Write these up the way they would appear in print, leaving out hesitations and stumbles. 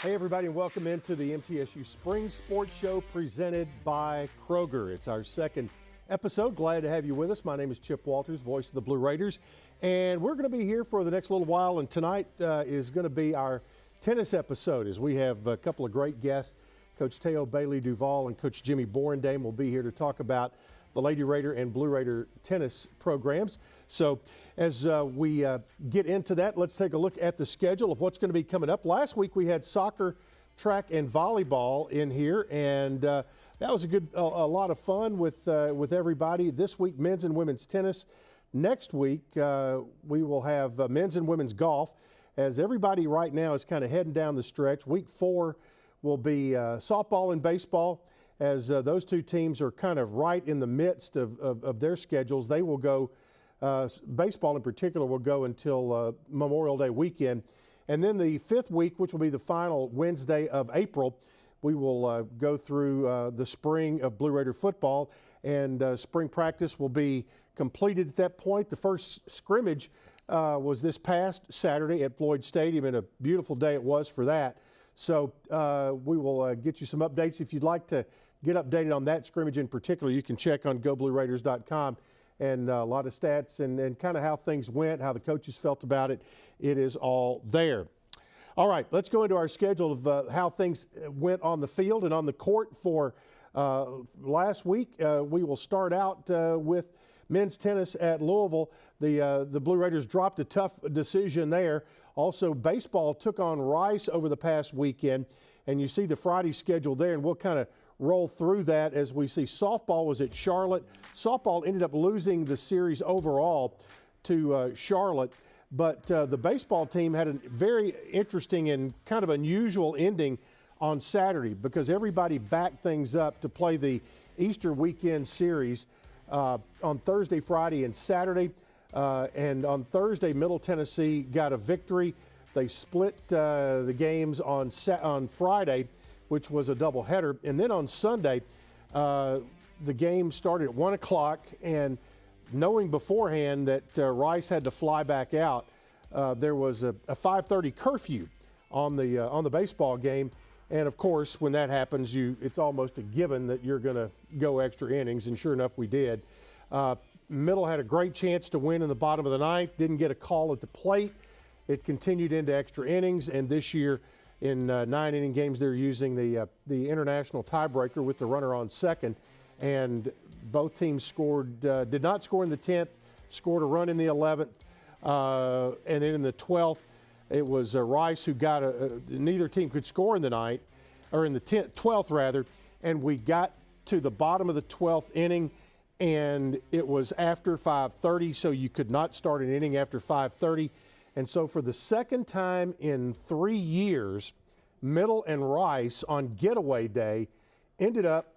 Hey everybody, and welcome into the MTSU Spring Sports Show presented by Kroger. It's our second episode. Glad to have you with us. My name is Chip Walters, voice of the Blue Raiders, and we're going to be here for the next little while, and tonight is going to be our tennis episode as we have a couple of great guests. Coach Teo Bailey Duval and Coach Jimmy Borendame will be here to talk about the Lady Raider and Blue Raider tennis programs. So as we get into that, let's take a look at the schedule of what's going to be coming up. Last week we had soccer, track, and volleyball in here, and that was a lot of fun with everybody. This week, men's and women's tennis. Next week, we will have men's and women's golf, as everybody right now is kind of heading down the stretch. Week 4 will be softball and baseball, as those two teams are kind of right in the midst of their schedules. They will go, baseball in particular, will go until Memorial Day weekend. And then the 5th week, which will be the final Wednesday of April, we will go through the spring of Blue Raider football, and spring practice will be completed at that point. The first scrimmage was this past Saturday at Floyd Stadium, and a beautiful day it was for that. So we will get you some updates. If you'd like to get updated on that scrimmage in particular, you can check on GoBlueRaiders.com, and a lot of stats and kind of how things went, how the coaches felt about it. It is all there. All right, let's go into our schedule of how things went on the field and on the court for last week. We will start out with men's tennis at Louisville. The Blue Raiders dropped a tough decision there. Also, baseball took on Rice over the past weekend, and you see the Friday schedule there, and we'll kind of roll through that as we see softball was at Charlotte. Softball ended up losing the series overall to Charlotte, but the baseball team had a very interesting and kind of unusual ending on Saturday, because everybody backed things up to play the Easter weekend series on Thursday, Friday, and Saturday. And on Thursday, Middle Tennessee got a victory. They split the games on Friday, which was a doubleheader. And then on Sunday, the game started at 1 o'clock, and knowing beforehand that Rice had to fly back out, there was a 5:30 curfew on the baseball game. And of course, when that happens, it's almost a given that you're going to go extra innings, and sure enough, we did. Middle had a great chance to win in the bottom of the ninth, didn't get a call at the plate. It continued into extra innings, and this year in 9-inning games, they're using the international tiebreaker with the runner on second, and both teams scored, did not score in the 10th, scored a run in the 11th, and then in the 12th, it was Rice who got neither team could score in the ninth, or in the 12th rather, and we got to the bottom of the 12th inning, and it was after 5:30, so you could not start an inning after 5:30. And so for the second time in 3 years, Middle and Rice on getaway day ended up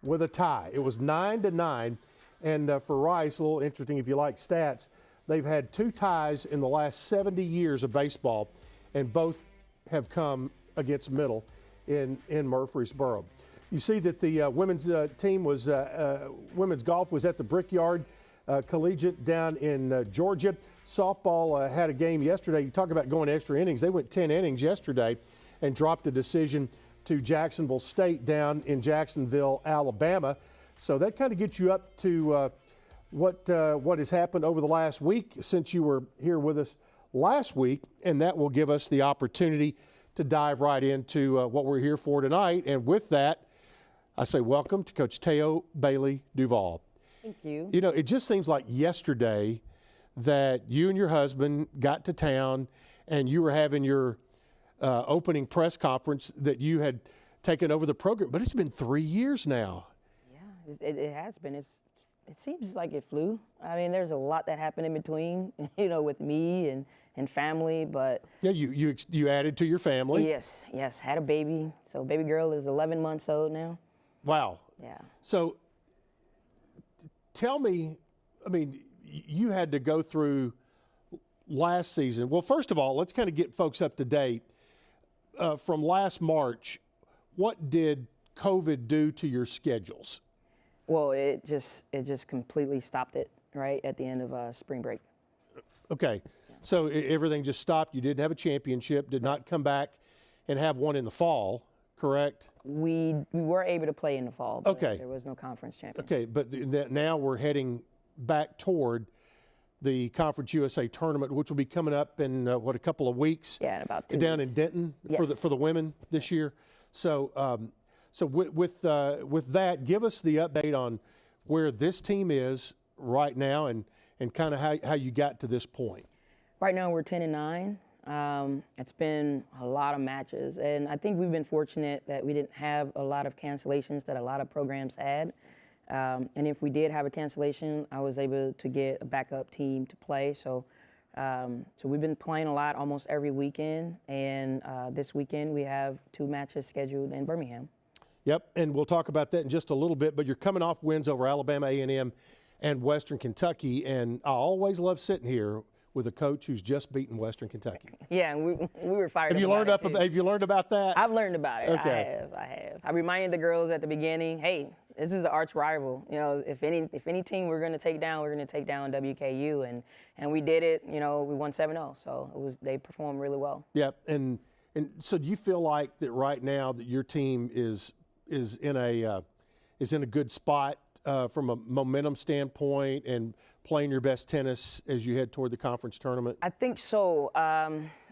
with a tie. It was 9-9, and for Rice, a little interesting if you like stats, they've had 2 ties in the last 70 years of baseball, and both have come against Middle in Murfreesboro. You see that the women's team was, women's golf was at the Brickyard Collegiate down in Georgia. Softball had a game yesterday. You talk about going extra innings. They went 10 innings yesterday and dropped a decision to Jacksonville State down in Jacksonville, Alabama. So that kind of gets you up to what has happened over the last week since you were here with us last week, and that will give us the opportunity to dive right into what we're here for tonight. And with that, I say welcome to Coach Teo Bailey Duval. Thank you. You know, it just seems like yesterday that you and your husband got to town and you were having your opening press conference that you had taken over the program, but it's been 3 years now. Yeah, it has been. It seems like it flew. I mean, there's a lot that happened in between, you know, with me and family, but. Yeah, you added to your family. Yes, had a baby. So baby girl is 11 months old now. Wow. Yeah. So tell me, I mean, you had to go through last season. Well, first of all, let's kind of get folks up to date. From last March, what did COVID do to your schedules? Well, it just completely stopped it right at the end of spring break. Okay. So everything just stopped. You didn't have a championship, did not come back and have one in the fall, correct? We were able to play in the fall, but Okay. there was no conference champion. Okay, but now we're heading back toward the Conference USA tournament, which will be coming up in a couple of weeks? Yeah, in about 2 down weeks. in Denton Yes. for the women this year. So with that, give us the update on where this team is right now and kind of how you got to this point. Right now we're 10-9. It's been a lot of matches, and I think we've been fortunate that we didn't have a lot of cancellations that a lot of programs had. And if we did have a cancellation, I was able to get a backup team to play. So we've been playing a lot almost every weekend, and this weekend we have 2 matches scheduled in Birmingham. Yep, and we'll talk about that in just a little bit, but you're coming off wins over Alabama A&M and Western Kentucky, and I always love sitting here with a coach who's just beaten Western Kentucky. Yeah, and we were fired Have you learned about that? I've learned about it. Okay. I have. I reminded the girls at the beginning, hey, this is an arch rival. You know, if any team we're going to take down, we're going to take down WKU, and we did it. You know, we won 7-0, so they performed really well. Yep, and so do you feel like that right now that your team is in a good spot from a momentum standpoint and playing your best tennis as you head toward the conference tournament? I think so.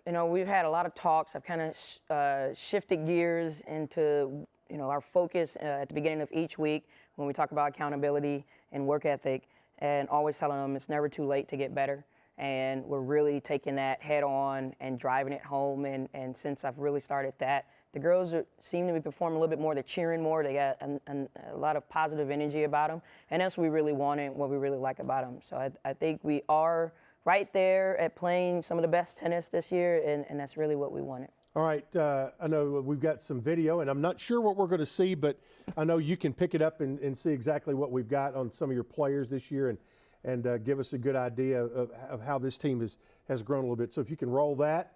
You know, we've had a lot of talks. I've kind of shifted gears into, you know, our focus at the beginning of each week when we talk about accountability and work ethic, and always telling them it's never too late to get better. And we're really taking that head on and driving it home. And since I've really started that, the girls seem to be performing a little bit more. They're cheering more. They got a lot of positive energy about them. And that's what we really wanted, what we really like about them. So I think we are right there at playing some of the best tennis this year, and that's really what we wanted. All right, I know we've got some video, and I'm not sure what we're going to see, but I know you can pick it up and see exactly what we've got on some of your players this year and give us a good idea of how this team has grown a little bit. So if you can roll that.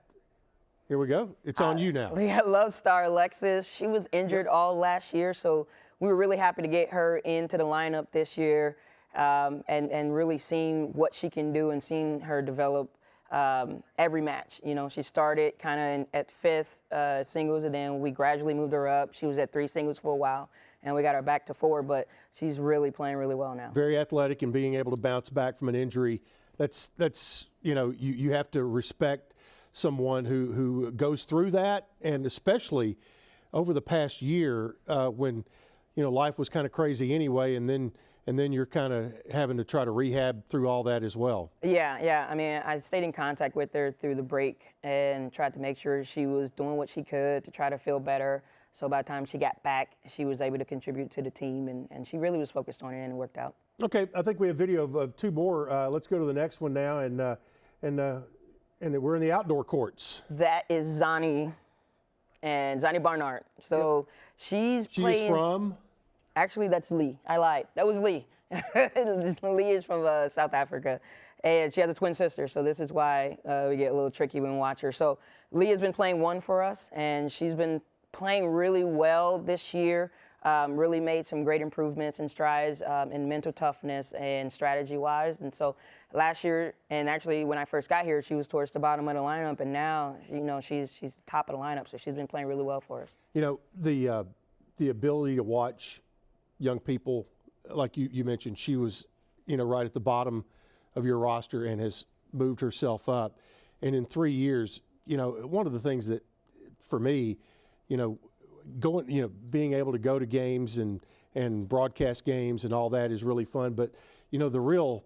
Here we go. It's on you now. Yeah, love star Alexis. She was injured all last year, so we were really happy to get her into the lineup this year, and really seeing what she can do and seeing her develop every match. You know, she started kind of at 5th singles, and then we gradually moved her up. She was at 3 singles for a while, and we got her back to 4, but she's really playing really well now. Very athletic and being able to bounce back from an injury. That's you know, you have to respect someone who goes through that, and especially over the past year when, you know, life was kind of crazy anyway, and then you're kind of having to try to rehab through all that as well. Yeah. I mean, I stayed in contact with her through the break and tried to make sure she was doing what she could to try to feel better. So by the time she got back, she was able to contribute to the team, and she really was focused on it, and it worked out. Okay, I think we have video of 2 more. Let's go to the next one now, and we're in the outdoor courts. That is Zani Barnard. So she's playing. She's from? Actually, that's Lee. I lied. That was Lee. Lee is from South Africa, and she has a twin sister. So this is why we get a little tricky when we watch her. So Lee has been playing 1 for us, and she's been playing really well this year. Really made some great improvements and strides in mental toughness and strategy-wise. And so last year, and actually when I first got here, she was towards the bottom of the lineup, and now, you know, she's top of the lineup. So she's been playing really well for us. You know, the ability to watch young people, like you mentioned, she was, you know, right at the bottom of your roster and has moved herself up. And in 3 years, you know, one of the things that, for me, you know, being able to go to games and broadcast games and all that is really fun. But, you know, the real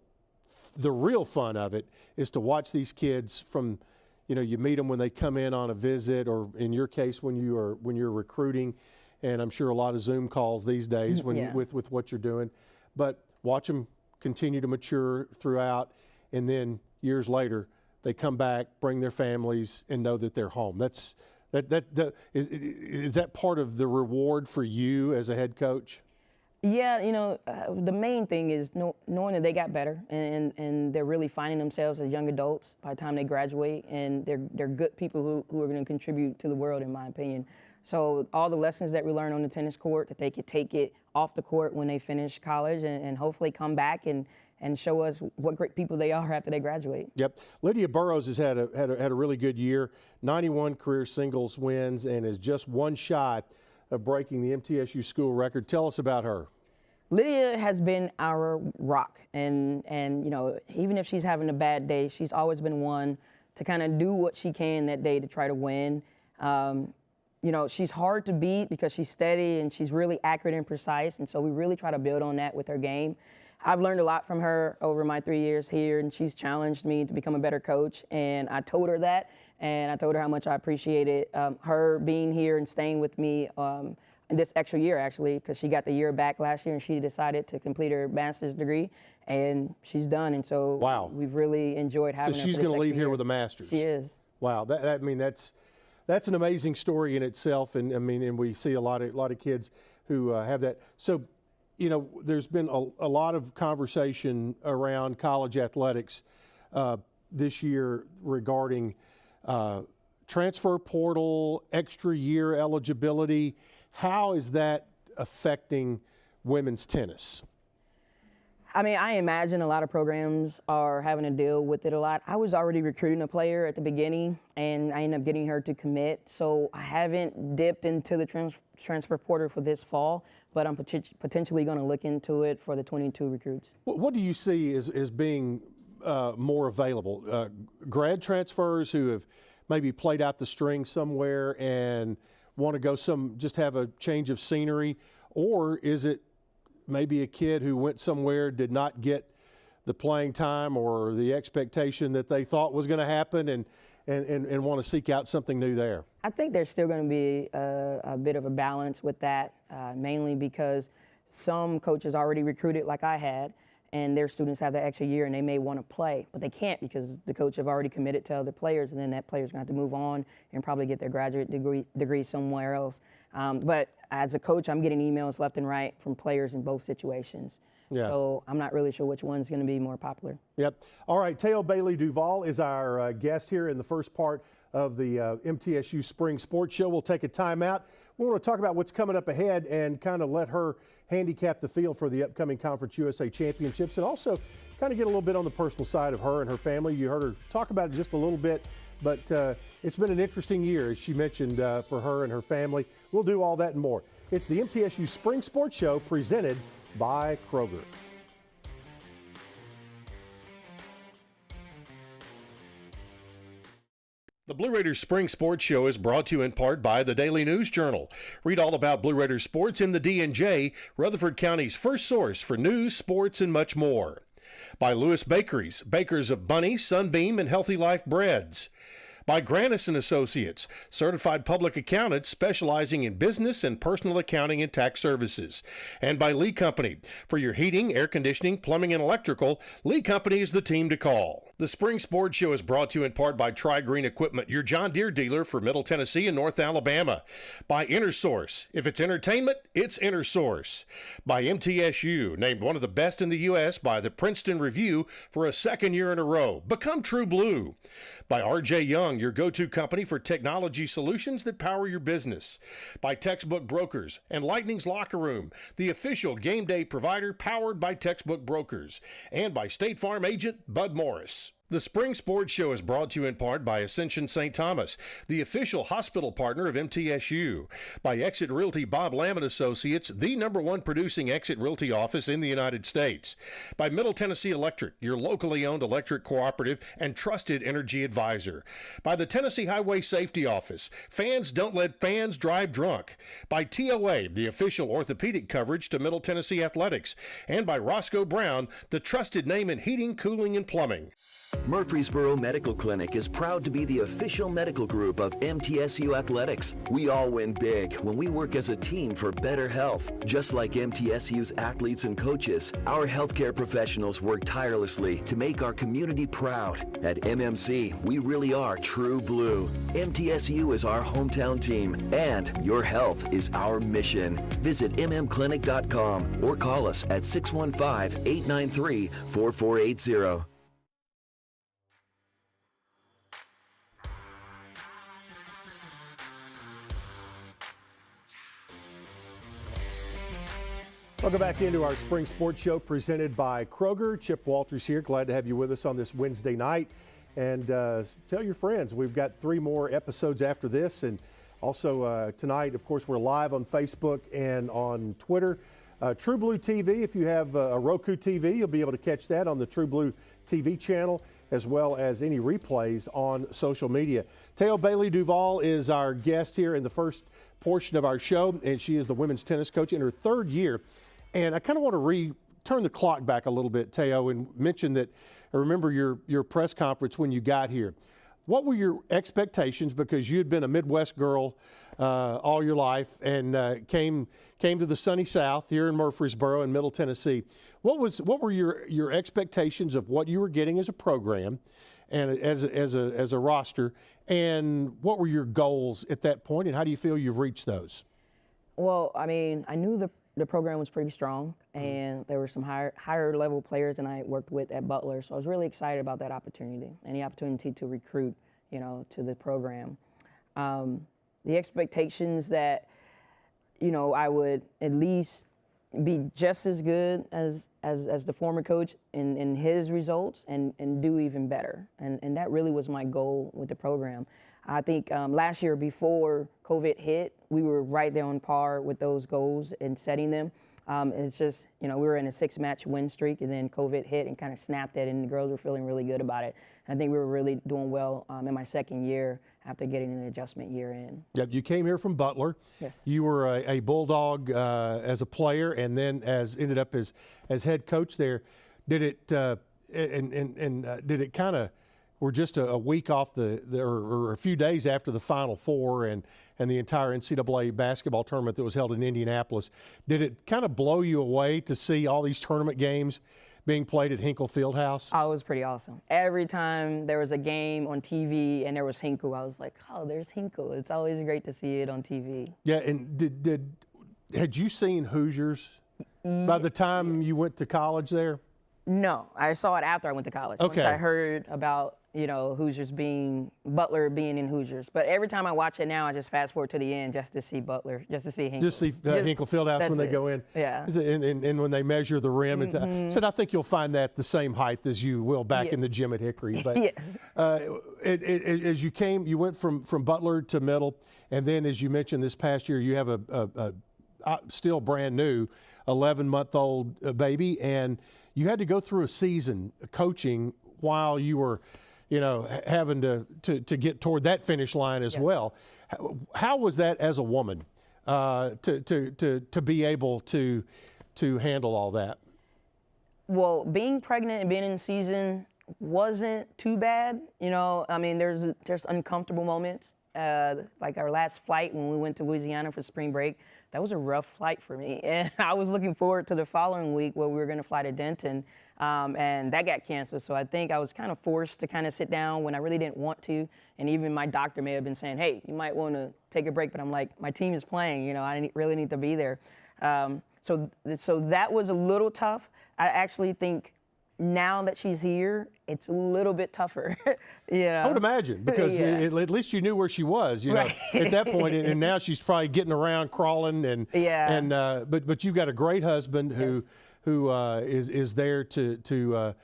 fun of it is to watch these kids from, you know, you meet them when they come in on a visit, or in your case when you're recruiting, and I'm sure a lot of Zoom calls these days with what you're doing. But watch them continue to mature throughout, and then years later they come back, bring their families, and know that they're home. Is that part of the reward for you as a head coach? Yeah, you know, the main thing is knowing that they got better, and they're really finding themselves as young adults by the time they graduate, and they're good people who are going to contribute to the world, in my opinion. So all the lessons that we learn on the tennis court, that they could take it off the court when they finish college, and hopefully come back and and show us what great people they are after they graduate. Yep. Lydia Burrows has had a really good year, 91 career singles wins, and is just one shy of breaking the MTSU school record. Tell us about her. Lydia has been our rock, and you know, even if she's having a bad day, she's always been one to kind of do what she can that day to try to win. You know, she's hard to beat because she's steady and she's really accurate and precise, and so we really try to build on that with her game. I've learned a lot from her over my 3 years here, and she's challenged me to become a better coach, and I told her that, and I told her how much I appreciated her being here and staying with me this extra year, actually, because she got the year back last year and she decided to complete her master's degree, and she's done. And so wow, we've really enjoyed having her. So she's going to leave here with a master's. She is. Wow, I mean that's an amazing story in itself, and I mean, and we see a lot of kids who have that. So, you know, there's been a lot of conversation around college athletics this year regarding transfer portal, extra year eligibility. How is that affecting women's tennis? I mean, I imagine a lot of programs are having to deal with it a lot. I was already recruiting a player at the beginning, and I ended up getting her to commit. So I haven't dipped into the transfer portal for this fall, but I'm potentially going to look into it for the 22 recruits. What do you see as being more available? Grad transfers who have maybe played out the string somewhere and want to go just have a change of scenery, or is it maybe a kid who went somewhere, did not get the playing time or the expectation that they thought was going to happen, and want to seek out something new there? I think there's still going to be a bit of a balance with that, mainly because some coaches already recruited like I had, and their students have that extra year and they may want to play, but they can't because the coach have already committed to other players, and then that player's going to have to move on and probably get their graduate degree somewhere else. But as a coach, I'm getting emails left and right from players in both situations. Yeah. So I'm not really sure which one's going to be more popular. Yep. All right, Teo Bailey Duval is our guest here in the first part of the MTSU Spring Sports Show. We'll take a timeout. We want to talk about what's coming up ahead and kind of let her handicap the field for the upcoming Conference USA Championships, and also kind of get a little bit on the personal side of her and her family. You heard her talk about it just a little bit, but it's been an interesting year, as she mentioned, for her and her family. We'll do all that and more. It's the MTSU Spring Sports Show presented by Kroger. The Blue Raiders Spring Sports Show is brought to you in part by the Daily News Journal. Read all about Blue Raiders sports in the D&J, Rutherford County's first source for news, sports, and much more. By Lewis Bakeries, bakers of Bunny, Sunbeam, and Healthy Life breads. By Grannis & Associates, certified public accountants specializing in business and personal accounting and tax services. And by Lee Company. For your heating, air conditioning, plumbing, and electrical, Lee Company is the team to call. The Spring Sports Show is brought to you in part by Tri-Green Equipment, your John Deere dealer for Middle Tennessee and North Alabama. By InterSource. If it's entertainment, it's InterSource. By MTSU, named one of the best in the U.S. by the Princeton Review for a second year in a row. Become True Blue. By R.J. Young, your go-to company for technology solutions that power your business. By Textbook Brokers and Lightning's Locker Room, the official game day provider powered by Textbook Brokers. And by State Farm agent Bud Morris. The Spring Sports Show is brought to you in part by Ascension St. Thomas, the official hospital partner of MTSU. By Exit Realty Bob Lamb & Associates, the #1 producing Exit Realty office in the United States. By Middle Tennessee Electric, your locally owned electric cooperative and trusted energy advisor. By the Tennessee Highway Safety Office, fans don't let fans drive drunk. By TOA, the official orthopedic coverage to Middle Tennessee Athletics. And by Roscoe Brown, the trusted name in heating, cooling, and plumbing. Murfreesboro Medical Clinic is proud to be the official medical group of MTSU Athletics. We all win big when we work as a team for better health. Just like MTSU's athletes and coaches, our healthcare professionals work tirelessly to make our community proud. At MMC, we really are true blue. MTSU is our hometown team, and your health is our mission. Visit mmclinic.com or call us at 615-893-4480. Welcome back into our Spring Sports Show presented by Kroger. Chip Walters here. Glad to have you with us on this Wednesday night. And tell your friends, we've got 3 more episodes after this. And also tonight, of course, we're live on Facebook and on Twitter. True Blue TV, if you have a Roku TV, you'll be able to catch that on the True Blue TV channel, as well as any replays on social media. Teo Bailey Duval is our guest here in the first portion of our show, and she is the women's tennis coach in her 3rd year. And I kind of want to turn the clock back a little bit, Teo, and mention that I remember your press conference when you got here. What were your expectations? Because you had been a Midwest girl all your life and came to the sunny South here in Murfreesboro in Middle Tennessee. What were your expectations of what you were getting as a program and as a roster, and what were your goals at that point, and how do you feel you've reached those? Well, I mean, I knew the program was pretty strong, and there were some higher level players than I worked with at Butler. So I was really excited about that opportunity and the opportunity to recruit, to the program. The expectations that, I would at least be just as good as the former coach in his results and do even better. And that really was my goal with the program. I think last year before COVID hit, we were right there on par with those goals and setting them. It's just, we were in a 6-match win streak, and then COVID hit and kind of snapped it, and the girls were feeling really good about it. And I think we were really doing well in my 2nd year after getting an adjustment year in. Yep, you came here from Butler. Yes. You were a Bulldog as a player, and then ended up as head coach there. Did it did it kind of? We're just a week off or a few days after the Final Four and the entire NCAA basketball tournament that was held in Indianapolis. Did it kind of blow you away to see all these tournament games being played at Hinkle Fieldhouse? Oh, it was pretty awesome. Every time there was a game on TV and there was Hinkle, I was like, oh, there's Hinkle. It's always great to see it on TV. Yeah, and had you seen Hoosiers by the time you went to college there? No, I saw it after I went to college. Okay. Once I heard about, Hoosiers Butler being in Hoosiers. But every time I watch it now, I just fast forward to the end just to see Butler, just to see Hinkle. Just see Hinkle Fieldhouse when they go in. Yeah. And when they measure the rim. Mm-hmm. So I think you'll find that the same height as you will back in the gym at Hickory. But yes. As you went from Butler to Middle, and then as you mentioned this past year, you have a still brand new 11-month-old baby, and you had to go through a season coaching while you were having to get toward that finish line as well. How was that as a woman to be able to handle all that? Well, being pregnant and being in season wasn't too bad. I mean, there's uncomfortable moments. Like our last flight when we went to Louisiana for spring break, that was a rough flight for me. And I was looking forward to the following week where we were going to fly to Denton, and that got canceled. So I think I was kind of forced to kind of sit down when I really didn't want to. And even my doctor may have been saying, hey, you might want to take a break. But I'm like, my team is playing. I really need to be there. So that was a little tough. I actually think now that she's here, it's a little bit tougher. I would imagine, because at least you knew where she was, right. At that point, and now she's probably getting around, crawling, but you've got a great husband who is there to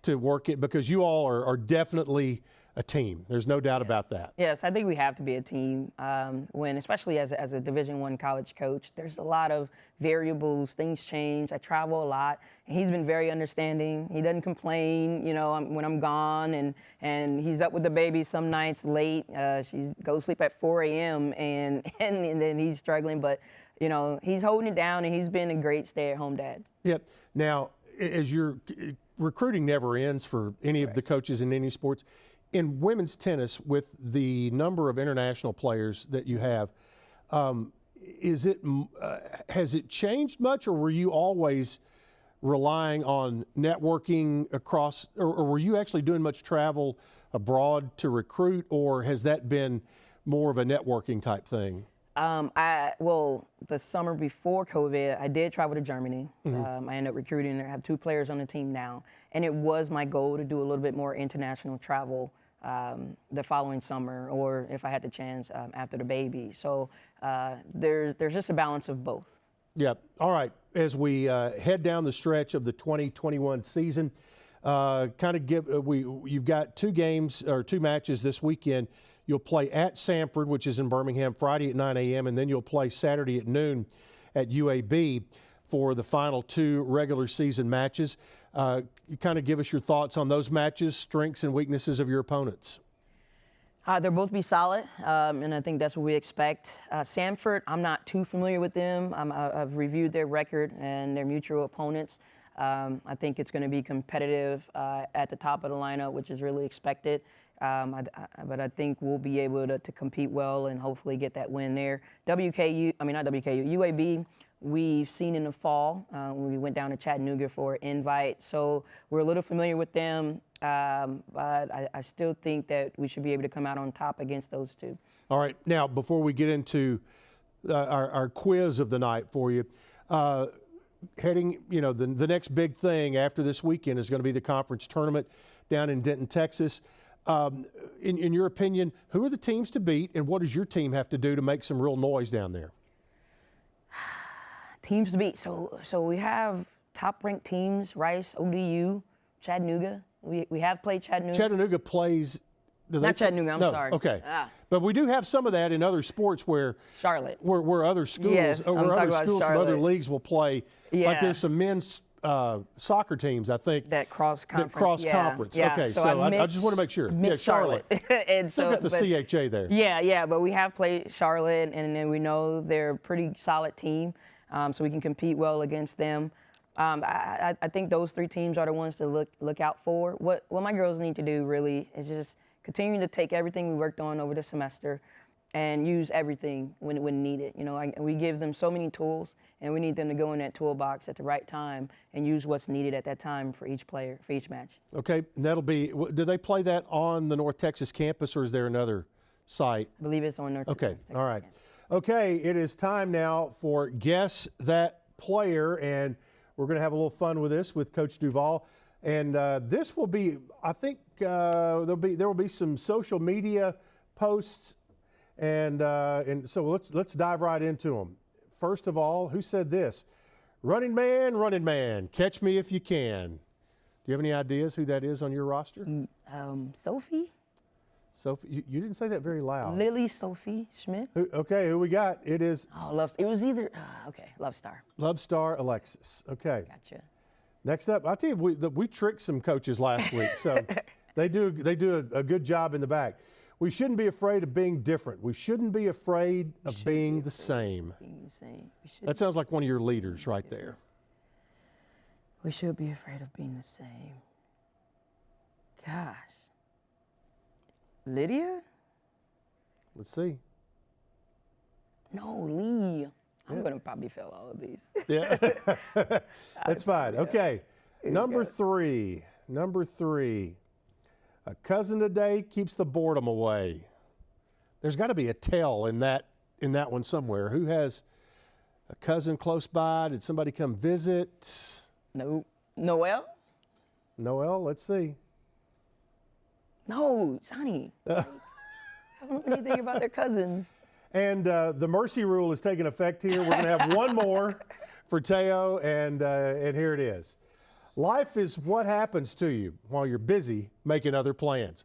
work it, because you all are definitely a team. There's no doubt about that. Yes, I think we have to be a team. Especially as a Division I college coach, there's a lot of variables. Things change. I travel a lot. And he's been very understanding. He doesn't complain, when I'm gone, and he's up with the baby some nights late. She goes to sleep at 4 a.m. and then he's struggling, but he's holding it down, and he's been a great stay-at-home dad. Yep. Now, as your recruiting never ends for any of the coaches in any sports. In women's tennis, with the number of international players that you have, has it changed much, or were you always relying on networking across, or were you actually doing much travel abroad to recruit, or has that been more of a networking type thing? The summer before COVID, I did travel to Germany. Mm-hmm. I ended up recruiting. I have 2 players on the team now. And it was my goal to do a little bit more international travel the following summer, or if I had the chance after the baby. So there's just a balance of both. Yep. All right. As we head down the stretch of the 2021 season, you've got two matches this weekend. You'll play at Samford, which is in Birmingham, Friday at 9 a.m., and then you'll play Saturday at noon at UAB for the final two regular season matches. You kind of give us your thoughts on those matches, strengths and weaknesses of your opponents. They'll both be solid, and I think that's what we expect. Samford, I'm not too familiar with them. I've reviewed their record and their mutual opponents. I think it's going to be competitive at the top of the lineup, which is really expected. But I think we'll be able to compete well and hopefully get that win there. UAB, we've seen in the fall when we went down to Chattanooga for an invite. So we're a little familiar with them, but I still think that we should be able to come out on top against those two. All right. Now, before we get into our quiz of the night for you, the next big thing after this weekend is going to be the conference tournament down in Denton, Texas. In your opinion, who are the teams to beat, and what does your team have to do to make some real noise down there? Teams to beat. So we have top-ranked teams: Rice, ODU, Chattanooga. We have played Chattanooga. Chattanooga plays. Not Chattanooga. I'm sorry. Okay. But we do have some of that in other sports where Charlotte, where other schools, yes, from other leagues will play. Yeah. Like there's some men's soccer teams, I think. That cross conference. Yeah. Okay, so I just want to make sure. Yeah, Charlotte. And so, got the CHA there. Yeah, but we have played Charlotte, and then we know they're a pretty solid team, so we can compete well against them. I think those three teams are the ones to look out for. What my girls need to do really is just continue to take everything we worked on over the semester and use everything when needed. We give them so many tools, and we need them to go in that toolbox at the right time and use what's needed at that time for each player, for each match. Okay, and that'll be, do they play that on the North Texas campus, or is there another site? I believe it's on North Texas. Okay, all right. Okay, it is time now for Guess That Player, and we're going to have a little fun with this with Coach Duval. And this will be, I think there will be some social media posts, and so let's dive right into them. First of all, who said this? Running man, catch me if you can. Do you have any ideas who that is on your roster? Sophie. Sophie, you didn't say that very loud. Lily Sophie Schmidt. Who we got? It is. Oh, it was either. Love Star. Love Star Alexis. Okay. Gotcha. Next up, I'll tell you, we tricked some coaches last week, so they do a good job in the back. We shouldn't be afraid of being different. We shouldn't be afraid of being the same. That sounds like one of your leaders right there. We should be afraid of being the same. Gosh. Lydia? Let's see. No, Lee. I'm going to probably fail all of these. Yeah. That's fine. Okay. Number three. A cousin today keeps the boredom away. There's got to be a tell in that one somewhere. Who has a cousin close by? Did somebody come visit? No. Noelle? Noelle, let's see. No, Johnny. I don't know anything about their cousins. And the mercy rule is taking effect here. We're going to have one more for Teo, and here it is. Life is what happens to you while you're busy making other plans.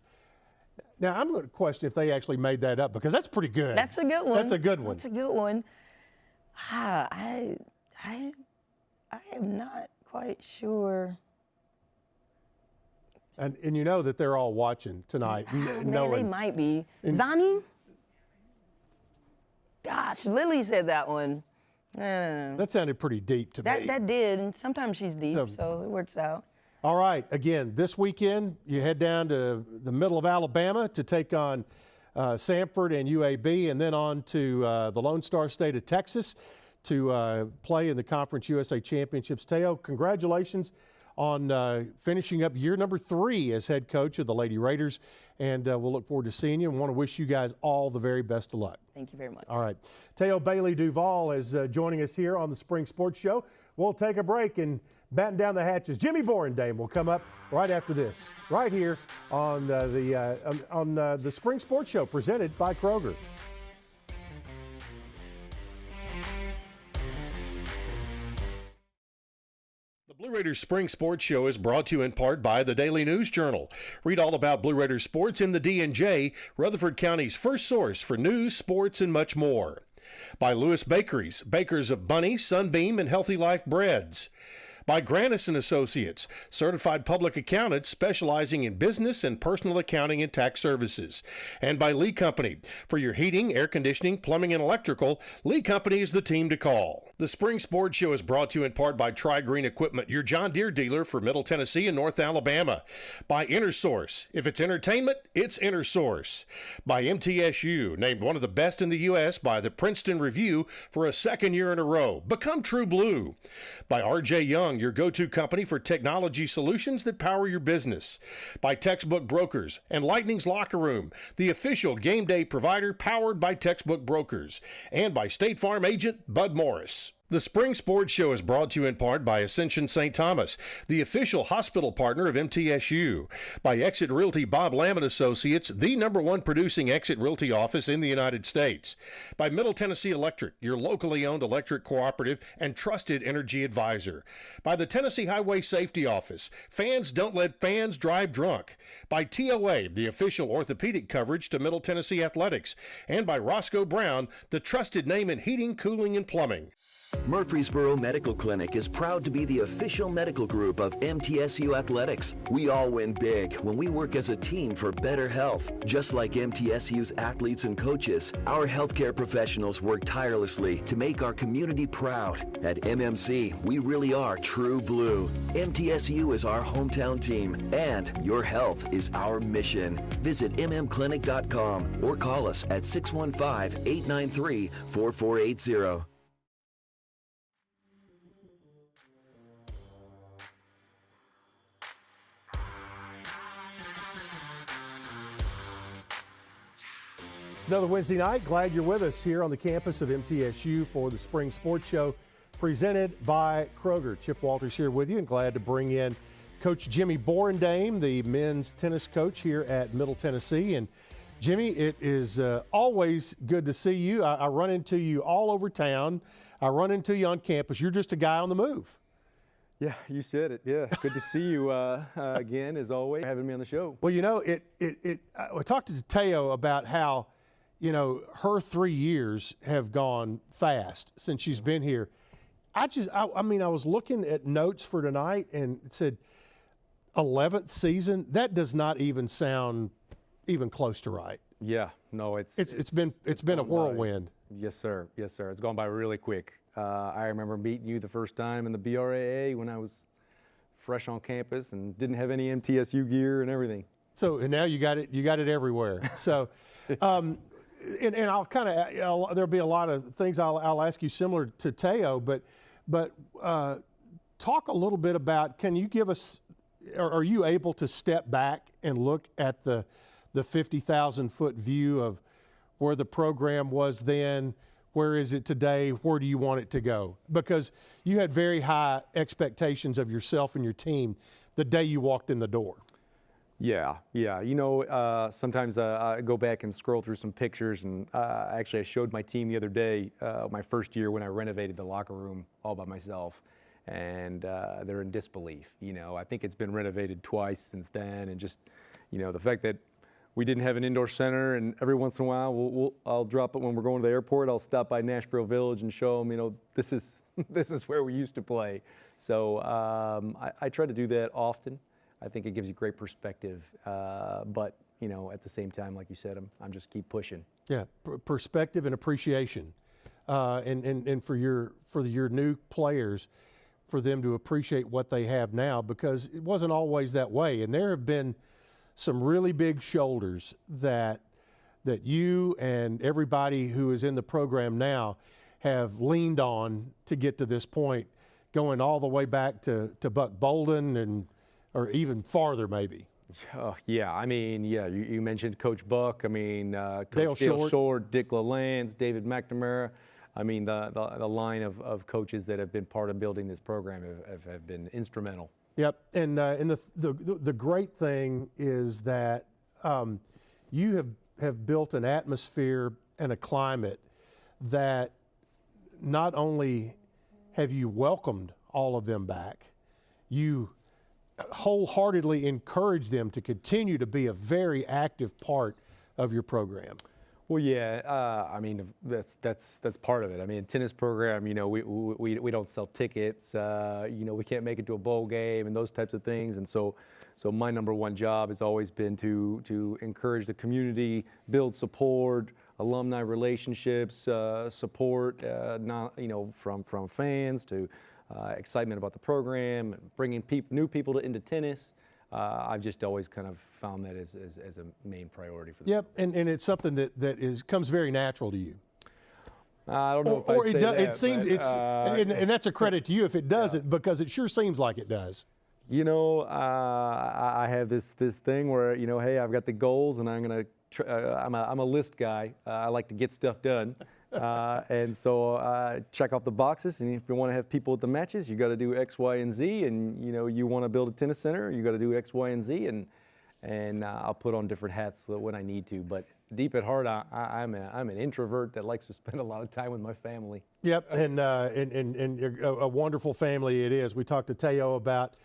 Now, I'm going to question if they actually made that up, because that's pretty good. That's a good one. That's a good one. That's a good one. I am not quite sure. And you know that they're all watching tonight. They might be. Zani? Gosh, Lily said that one. No. That sounded pretty deep to me. That did, and sometimes she's deep, so it works out. All right, again, this weekend you head down to the middle of Alabama to take on Samford and UAB, and then on to the Lone Star State of Texas to play in the Conference USA Championships. Teo, congratulations on finishing up year number 3 as head coach of the Lady Raiders, and we'll look forward to seeing you and want to wish you guys all the very best of luck. Thank you very much. All right. Teo Bailey Duval is joining us here on the Spring Sports Show. We'll take a break and batten down the hatches. Jimmy Borendame will come up right after this, right here on the Spring Sports Show presented by Kroger. The Blue Raiders Spring Sports Show is brought to you in part by the Daily News Journal. Read all about Blue Raiders sports in the D&J, Rutherford County's first source for news, sports, and much more. By Lewis Bakeries, bakers of Bunny, Sunbeam, and Healthy Life breads. By Grannis & Associates, certified public accountants specializing in business and personal accounting and tax services. And by Lee Company. For your heating, air conditioning, plumbing, and electrical, Lee Company is the team to call. The Spring Sports Show is brought to you in part by Tri-Green Equipment, your John Deere dealer for Middle Tennessee and North Alabama. By InterSource. If it's entertainment, it's InterSource. By MTSU, named one of the best in the U.S. by the Princeton Review for a second year in a row. Become True Blue. By R.J. Young, your go-to company for technology solutions that power your business. By Textbook Brokers and Lightning's Locker Room, the official game day provider powered by Textbook Brokers. And by State Farm agent Bud Morris. The Spring Sports Show is brought to you in part by Ascension St. Thomas, the official hospital partner of MTSU. By Exit Realty Bob Lamb & Associates, the #1 producing Exit Realty office in the United States. By Middle Tennessee Electric, your locally owned electric cooperative and trusted energy advisor. By the Tennessee Highway Safety Office, fans don't let fans drive drunk. By TOA, the official orthopedic coverage to Middle Tennessee Athletics. And by Roscoe Brown, the trusted name in heating, cooling, and plumbing. Murfreesboro Medical Clinic is proud to be the official medical group of MTSU Athletics. We all win big when we work as a team for better health. Just like MTSU's athletes and coaches, our healthcare professionals work tirelessly to make our community proud. At MMC, we really are true blue. MTSU is our hometown team, and your health is our mission. Visit mmclinic.com or call us at 615-893-4480. It's another Wednesday night. Glad you're with us here on the campus of MTSU for the Spring Sports Show presented by Kroger. Chip Walters here with you, and glad to bring in Coach Jimmy Borendame, the men's tennis coach here at Middle Tennessee. And Jimmy, it is always good to see you. I run into you all over town. I run into you on campus. You're just a guy on the move. Yeah, you said it. Yeah, good to see you again, as always, having me on the show. Well, you know, I talked to Teo about how, you know, her 3 years have gone fast since she's been here. I was looking at notes for tonight and it said 11th season. That does not even sound even close to right. Yeah, no, it's been a whirlwind. Yes, sir. Yes, sir. It's gone by really quick. I remember meeting you the first time in the BRAA when I was fresh on campus and didn't have any MTSU gear and everything. So and now you got it everywhere. So. And I'll there'll be a lot of things I'll ask you similar to Teo, but talk a little bit about, can you give us, are you able to step back and look at the 50,000-foot view of where the program was then, where is it today, where do you want it to go? Because you had very high expectations of yourself and your team the day you walked in the door. Yeah. You know, sometimes I go back and scroll through some pictures, and actually I showed my team the other day, my first year when I renovated the locker room all by myself, and they're in disbelief. You know, I think it's been renovated twice since then, and just, you know, the fact that we didn't have an indoor center, and every once in a while I'll drop it when we're going to the airport. I'll stop by Nashville Village and show them, you know, this is where we used to play. So I try to do that often. I think it gives you great perspective, but you know, at the same time, like you said, I'm just keep pushing. Yeah, perspective and appreciation, and for your new players, for them to appreciate what they have now, because it wasn't always that way, and there have been some really big shoulders that you and everybody who is in the program now have leaned on to get to this point, going all the way back to Buck Bolden or even farther maybe. Oh, yeah, I mean, yeah, you mentioned Coach Buck. I mean, Dale Short, Dick LaLance, David McNamara. I mean, the line of coaches that have been part of building this program have been instrumental. Yep, and the great thing is that you have built an atmosphere and a climate that not only have you welcomed all of them back, you wholeheartedly encourage them to continue to be a very active part of your program. Well, yeah, I mean that's part of it. I mean, tennis program, you know, we don't sell tickets. You know, we can't make it to a bowl game and those types of things. And so my number one job has always been to encourage the community, build support, alumni relationships, support, not, you know, from fans to excitement about the program, bringing new people into tennis. I've just always kind of found that as a main priority for them. Yep, and it's something that comes very natural to you. I don't know Or if I'd it, say do, that, it seems but, it's, and that's a credit to you if it doesn't, because it sure seems like it does. You know, I have this thing where, you know, hey, I've got the goals, and I'm a list guy. I like to get stuff done. And so check off the boxes, and if you want to have people at the matches, you got to do X, Y, and Z, and you know, you want to build a tennis center, you got to do X, Y, and Z, and I'll put on different hats when I need to. But deep at heart, I'm an introvert that likes to spend a lot of time with my family. Yep, and a wonderful family it is. We talked to Teo about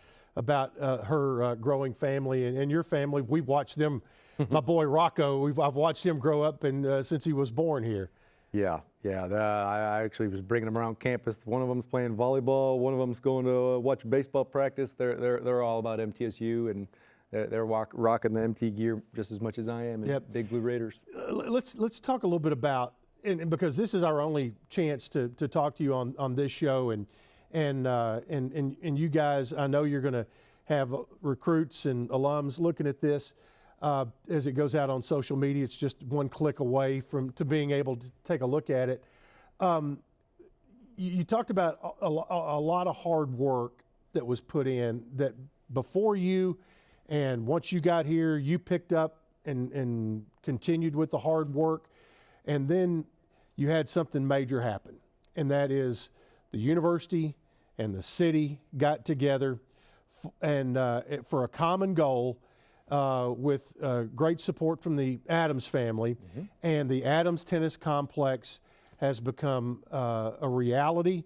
her growing family and your family. We've watched them. My boy Rocco, I've watched him grow up and since he was born here. Yeah. I actually was bringing them around campus. One of them's playing volleyball. One of them's going to watch baseball practice. They're all about MTSU, and they're rocking the MT gear just as much as I am. And Yep. Big Blue Raiders. Let's talk a little bit about, and because this is our only chance to talk to you on this show, and you guys, I know you're going to have recruits and alums looking at this. As it goes out on social media, it's just one click away to being able to take a look at it. You talked about a lot of hard work that was put in, that before you and once you got here, you picked up and continued with the hard work, and then you had something major happen, and that is the university and the city got together and for a common goal. With great support from the Adams family, and the Adams Tennis Complex has become a reality.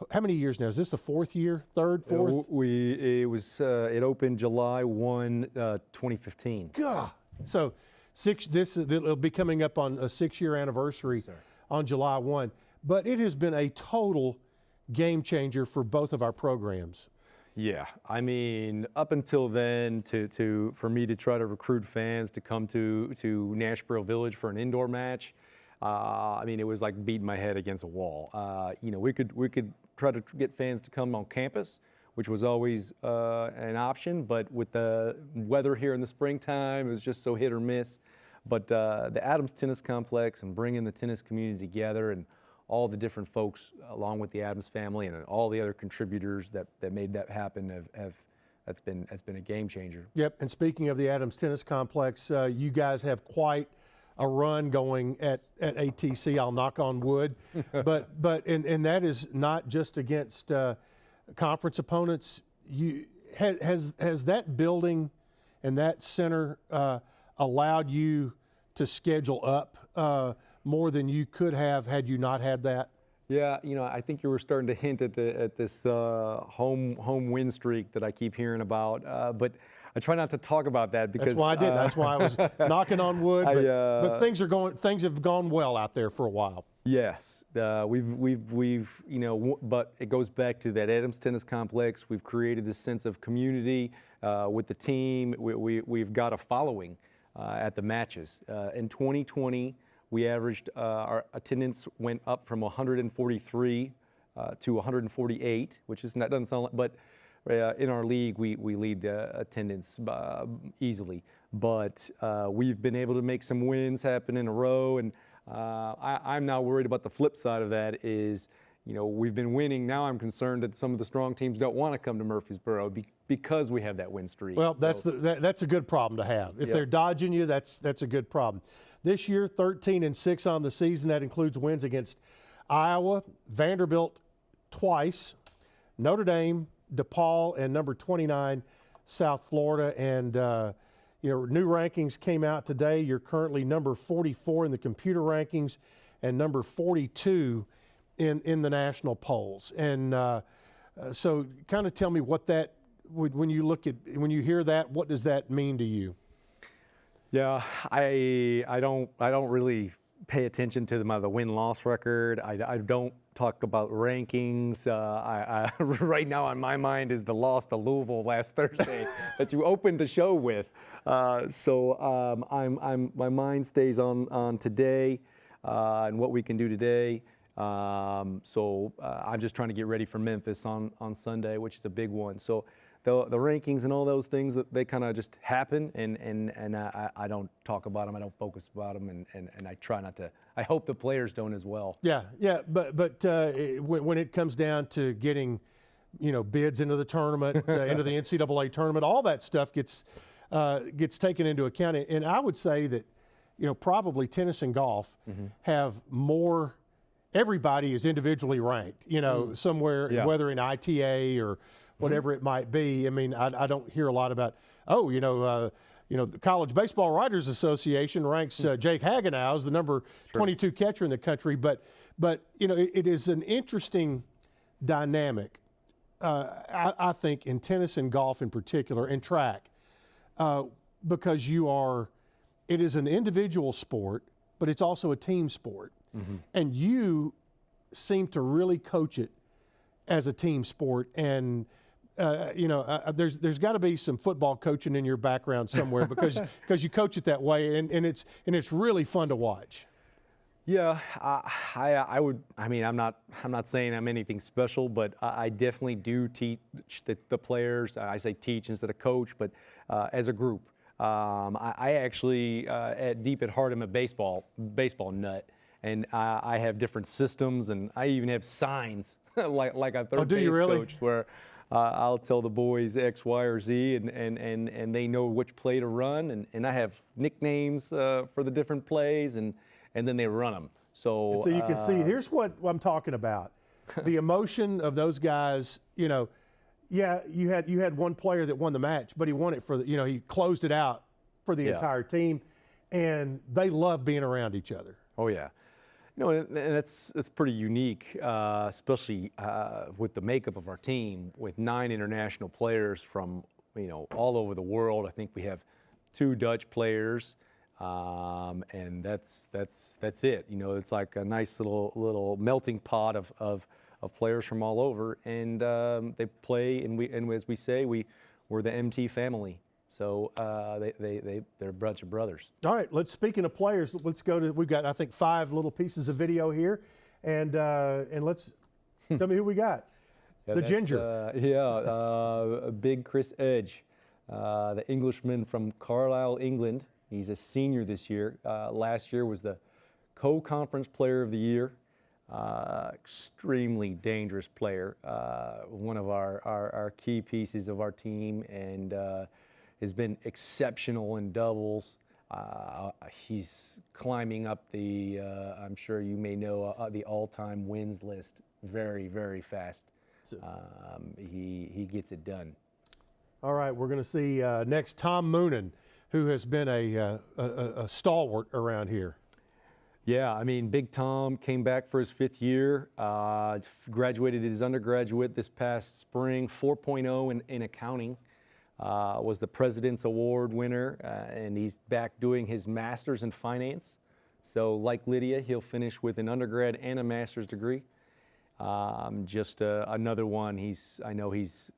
How many years now? Is this the fourth year, third, fourth? It opened July 1, 2015. God. So it'll be coming up on a 6-year anniversary on July 1. But it has been a total game changer for both of our programs. Yeah, I mean, up until then, for me to try to recruit fans to come to Nashboro Village for an indoor match, I mean, it was like beating my head against a wall. You know, we could try to get fans to come on campus, which was always an option, but with the weather here in the springtime, it was just so hit or miss. But the Adams Tennis Complex and bringing the tennis community together, and all the different folks along with the Adams family and all the other contributors that made that happen that's been a game changer. Yep, and speaking of the Adams Tennis Complex, you guys have quite a run going at ATC. I'll knock on wood, but that is not just against conference opponents. Has that building and that center allowed you to schedule up more than you could have had you not had that? Yeah, you know, I think you were starting to hint at this home win streak that I keep hearing about, but I try not to talk about that because that's why I did. That's why I was knocking on wood. But things have gone well out there for a while. Yes, we've you know, but it goes back to that Adams Tennis Complex. We've created this sense of community with the team. We've got a following at the matches. In 2020. We averaged, our attendance went up from 143 to 148, which is, that doesn't sound like, but in our league, we lead the attendance easily. But we've been able to make some wins happen in a row, and I'm now worried about the flip side of that is, you know, we've been winning. Now I'm concerned that some of the strong teams don't want to come to Murfreesboro because we have that win streak. Well, that's a good problem to have. If they're dodging you, that's a good problem. This year, 13-6 on the season. That includes wins against Iowa, Vanderbilt twice, Notre Dame, DePaul, and number 29, South Florida. And you know, new rankings came out today. You're currently number 44 in the computer rankings and number 42 in the national polls. And so kind of tell me what that when you hear that, what does that mean to you? Yeah, I don't really pay attention to the win-loss record. I don't talk about rankings. Right now on my mind is the loss to Louisville last Thursday that you opened the show with. So my mind stays on today and what we can do today. So I'm just trying to get ready for Memphis on Sunday, which is a big one. So the rankings and all those things, that they kind of just happen, and I don't talk about them. I don't focus about them, and I try not to. I hope the players don't as well. Yeah, but when it comes down to getting, bids into the tournament, into the NCAA tournament, all that stuff gets taken into account. And I would say that, probably tennis and golf have more. Everybody is individually ranked, somewhere, whether in ITA or whatever it might be. I mean, I don't hear a lot about, the College Baseball Writers Association ranks Jake Hagenow as the number 22 catcher in the country. But it is an interesting dynamic, I think, in tennis and golf in particular, and track, because it is an individual sport, but it's also a team sport. And you seem to really coach it as a team sport. And there's got to be some football coaching in your background somewhere because you coach it that way, and it's really fun to watch. Yeah, I would. I mean, I'm not saying I'm anything special, but I definitely do teach the players. I say teach instead of coach, but as a group. I actually, deep at heart, am a baseball nut. And I have different systems, and I even have signs like a third base coach, where I'll tell the boys X, Y, or Z, and they know which play to run, and I have nicknames for the different plays, and then they run them. So you can see, here's what I'm talking about: the emotion of those guys. Yeah, you had one player that won the match, but he won it he closed it out for the entire team, and they love being around each other. Oh yeah. And that's pretty unique, especially with the makeup of our team, with 9 international players from all over the world. I think we have 2 Dutch players, and that's it. It's like a nice little melting pot of players from all over, and they play, and as we say, we're the MT family. So they're a bunch of brothers. All right, speaking of players, let's go to, we've got, I think, 5 little pieces of video here, and let's, tell me who we got. Yeah, the Ginger. Big Chris Edge, the Englishman from Carlisle, England. He's a senior this year. Last year was the co-conference player of the year. Extremely dangerous player, one of our key pieces of our team, and has been exceptional in doubles. He's climbing up the, I'm sure you may know, the all-time wins list very, very fast. He gets it done. All right, we're going to see next Tom Moonen, who has been a stalwart around here. Yeah, I mean, Big Tom came back for his 5th year, graduated his undergraduate this past spring, 4.0 in accounting. Was the President's Award winner, and he's back doing his master's in finance. So like Lydia, he'll finish with an undergrad and a master's degree. Just another one. I know he's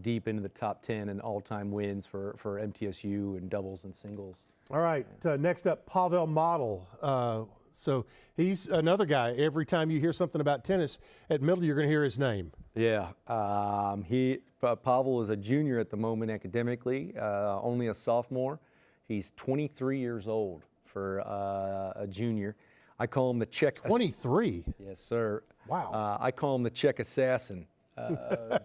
deep into the top 10 in all-time wins for MTSU in doubles and singles. All right, next up, Pavel Model. So he's another guy. Every time you hear something about tennis at Middle, you're going to hear his name. Yeah, Pavel is a junior at the moment academically, only a sophomore. He's 23 years old for a junior. I call him the Czech. 23? Yes, sir. Wow. I call him the Czech assassin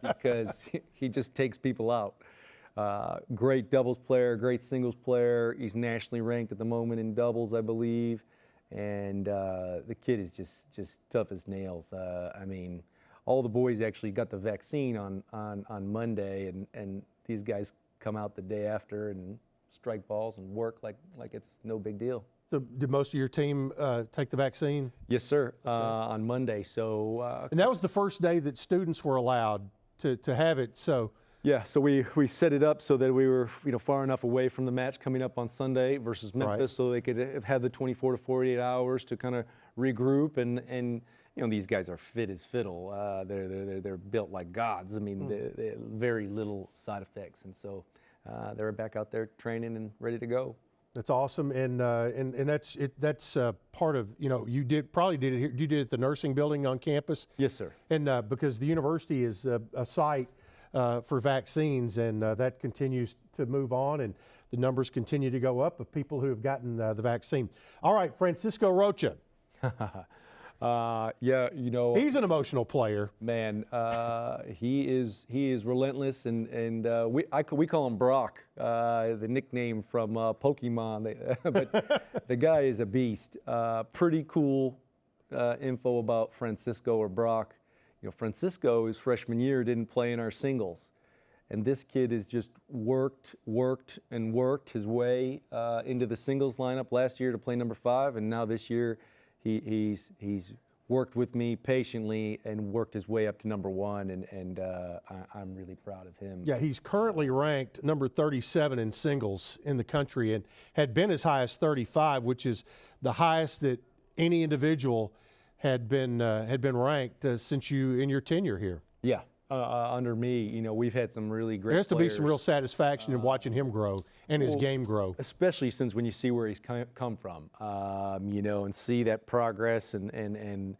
because he just takes people out. Great doubles player, great singles player. He's nationally ranked at the moment in doubles, I believe. And the kid is just tough as nails. I mean, all the boys actually got the vaccine on Monday, and these guys come out the day after and strike balls and work like it's no big deal. So did most of your team take the vaccine? Yes, sir, on Monday. So and that was the first day that students were allowed to have it. So Yeah, so we set it up so that we were far enough away from the match coming up on Sunday versus Memphis, Right. so they could have the 24 to 48 hours to kind of regroup and these guys are fit as fiddle. They're built like gods. I mean, they very little side effects, and so they were back out there training and ready to go. That's awesome, and that's it. That's part of you probably did it here. You did it at the nursing building on campus. Yes, sir. And because the university is a site for vaccines, and that continues to move on, and the numbers continue to go up of people who have gotten the vaccine. All right, Francisco Rocha. Yeah, He's an emotional player. man, he is relentless, and we call him Brock, the nickname from Pokemon. But the guy is a beast. Pretty cool info about Francisco or Brock. Francisco, his freshman year, didn't play in our singles, and this kid has just worked his way into the singles lineup last year to play number 5, and now this year he's worked with me patiently and worked his way up to number 1, and I'm really proud of him. Yeah, he's currently ranked number 37 in singles in the country, and had been as high as 35, which is the highest that any individual had been ranked since in your tenure here. Yeah, under me, we've had some really great There has to be players. some real satisfaction in watching him grow and his game grow. Especially since when you see where he's come from, and see that progress and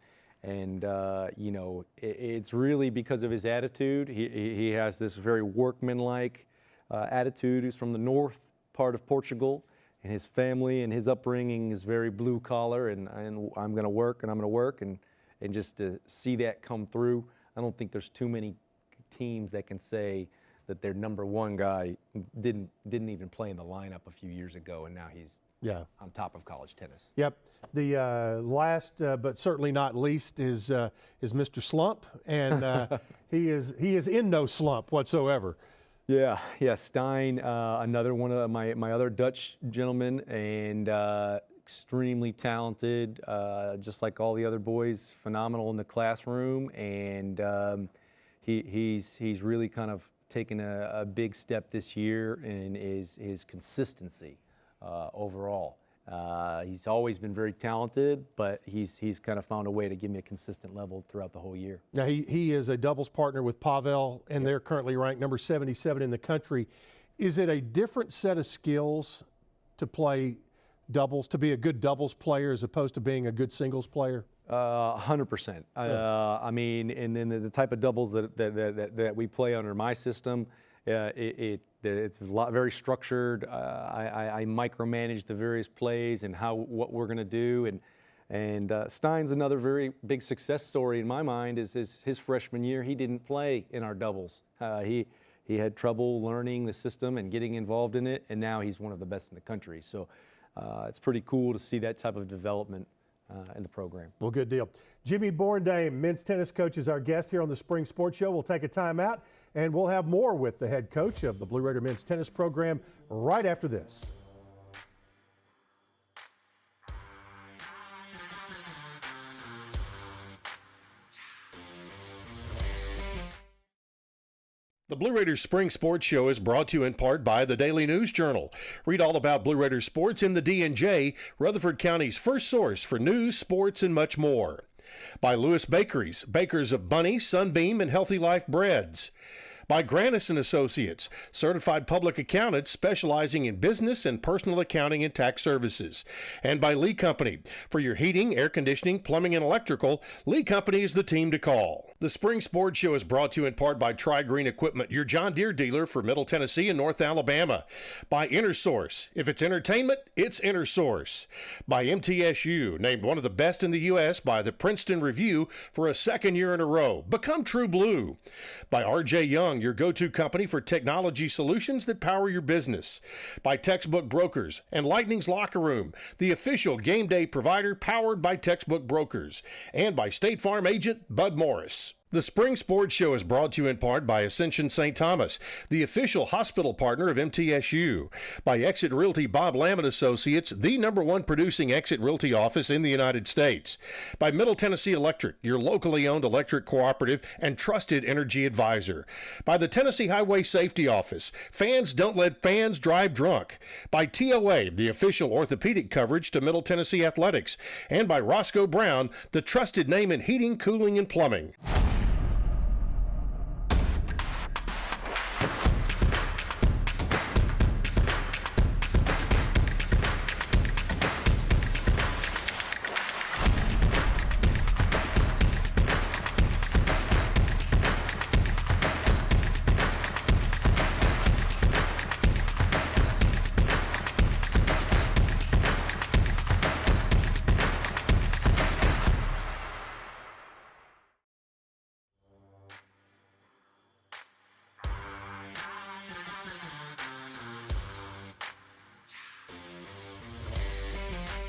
it's really because of his attitude. He has this very workmanlike attitude. He's from the north part of Portugal, and his family and his upbringing is very blue collar, and I'm going to work and just to see that come through. I don't think there's too many teams that can say that their number 1 guy didn't even play in the lineup a few years ago, and now he's on top of college tennis. Yep. The last, but certainly not least, is Mr. Slump, and he is in no slump whatsoever. Yeah, Stein, another one of my other Dutch gentlemen, and extremely talented, just like all the other boys, phenomenal in the classroom, and he's really kind of taken a big step this year in his consistency overall. He's always been very talented, but he's kind of found a way to give me a consistent level throughout the whole year. Now, he is a doubles partner with Pavel, and they're currently ranked number 77 in the country. Is it a different set of skills to play doubles, to be a good doubles player as opposed to being a good singles player? 100%. I mean, and then the type of doubles that we play under my system, it's very structured. I micromanage the various plays and what we're going to do, and Stein's another very big success story in my mind. Is his freshman year he didn't play in our doubles. He had trouble learning the system and getting involved in it, and now he's one of the best in the country. So it's pretty cool to see that type of development in the program. Well, good deal. Jimmy Borndame, men's tennis coach, is our guest here on the Spring Sports Show. We'll take a timeout, and we'll have more with the head coach of the Blue Raider men's tennis program right after this. The Blue Raiders Spring Sports Show is brought to you in part by the Daily News Journal. Read all about Blue Raiders sports in the D&J, Rutherford County's first source for news, sports, and much more. By Lewis Bakeries, bakers of Bunny, Sunbeam, and Healthy Life breads. By Grannis & Associates, certified public accountants specializing in business and personal accounting and tax services. And by Lee Company. For your heating, air conditioning, plumbing, and electrical, Lee Company is the team to call. The Spring Sports Show is brought to you in part by Tri-Green Equipment, your John Deere dealer for Middle Tennessee and North Alabama. By InterSource. If it's entertainment, it's InterSource. By MTSU, named one of the best in the U.S. by the Princeton Review for a second year in a row. Become True Blue. By R.J. Young, your go-to company for technology solutions that power your business. By Textbook Brokers and Lightning's Locker Room, the official game day provider powered by Textbook Brokers. And by State Farm agent Bud Morris. The Spring Sports Show is brought to you in part by Ascension St. Thomas, the official hospital partner of MTSU, by Exit Realty Bob Lamont Associates, the #1 producing Exit Realty office in the United States, by Middle Tennessee Electric, your locally owned electric cooperative and trusted energy advisor, by the Tennessee Highway Safety Office, fans don't let fans drive drunk, by TOA, the official orthopedic coverage to Middle Tennessee Athletics, and by Roscoe Brown, the trusted name in heating, cooling, and plumbing.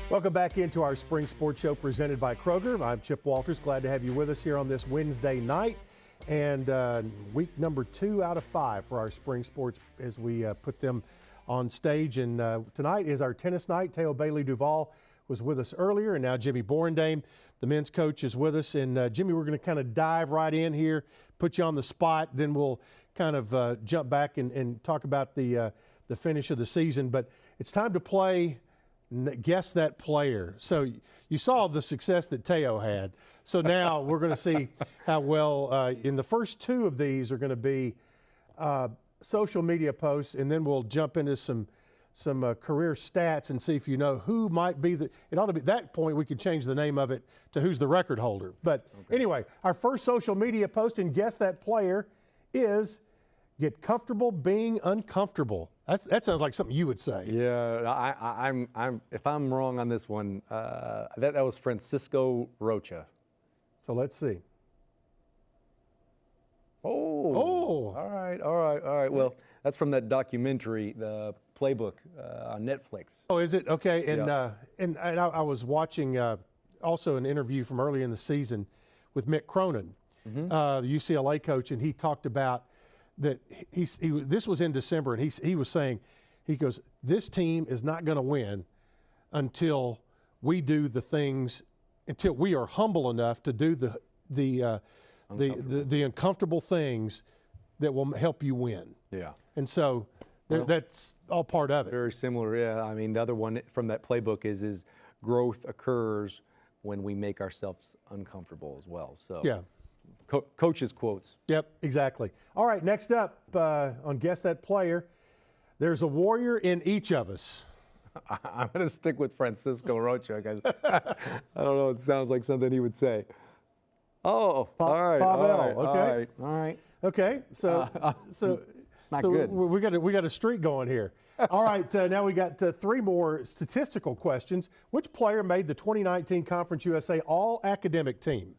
Welcome back into our Spring Sports Show presented by Kroger. I'm Chip Walters. Glad to have you with us here on this Wednesday night. And week number 2 out of 5 for our Spring Sports as we put them on stage. And tonight is our tennis night. Teo Bailey Duval was with us earlier, and now Jimmy Borendame, the men's coach, is with us. And Jimmy, we're going to kind of dive right in here, put you on the spot. Then we'll kind of jump back and talk about the finish of the season. But it's time to play Guess That Player. So you saw the success that Teo had. So now we're going to see how well, in the first 2 of these are going to be social media posts, and then we'll jump into some career stats and see if you know who might be it ought to be, at that point we could change the name of it to who's the record holder. But anyway, our first social media post in Guess That Player is get comfortable being uncomfortable. That sounds like something you would say. Yeah, I'm if I'm wrong on this one, that was Francisco Rocha. So let's see. Oh. All right. Well, that's from that documentary, the Playbook on Netflix. Oh, is it? Okay. And Yeah. and I was watching also an interview from early in the season with Mick Cronin, the UCLA coach, and he talked about that this was in December, and he was saying, he goes, this team is not going to win until we do the things, until we are humble enough to do the uncomfortable things that will help you win. Yeah. And so that's all part of it. Very similar, yeah. I mean, the other one from that playbook is growth occurs when we make ourselves uncomfortable as well. So Yeah. Coach's quotes. Yep, exactly. All right, next up on Guess That Player, there's a warrior in each of us. I'm going to stick with Francisco Rocha, guys. I don't know. It sounds like something he would say. Oh, all right. Pavel, all right. Okay, so Not good. We got a streak going here. All right, now we got 3 more statistical questions. Which player made the 2019 Conference USA All-Academic Team?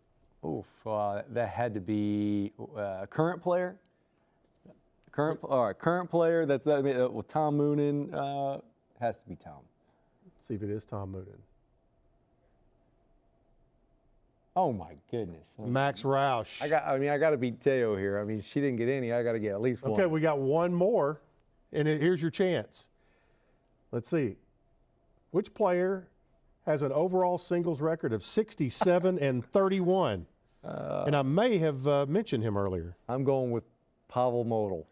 Oof, that had to be a current player. Current player. That's that. I mean, well, Tom Moonen has to be Tom. Let's see if it is Tom Moonen. Oh my goodness. Max Roush. I got to beat Teo here. I mean, she didn't get any. I got to get at least one. Okay, we got one more, and here's your chance. Let's see. Which player has an overall singles record of 67 and 31? And I may have mentioned him earlier. I'm going with Pavel Model.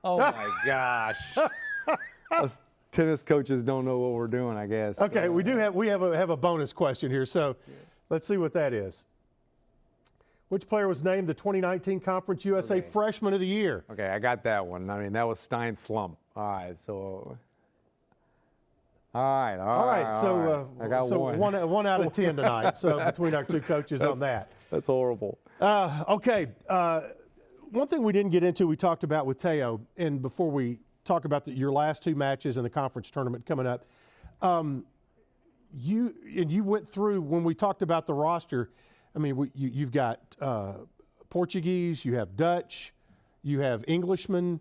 Oh my gosh. Us tennis coaches don't know what we're doing, I guess. Okay, we have a bonus question here, so let's see what that is. Which player was named the 2019 Conference USA Freshman of the Year? Okay, I got that one. I mean, that was Stein Slump. All right, so. All right. So I got one. one out of 10 tonight. So between our 2 coaches on that. That's horrible. Okay. One thing we didn't get into, we talked about with Teo, and before we talk about your last 2 matches in the conference tournament coming up, you went through when we talked about the roster. I mean, you've got Portuguese, you have Dutch, you have Englishman.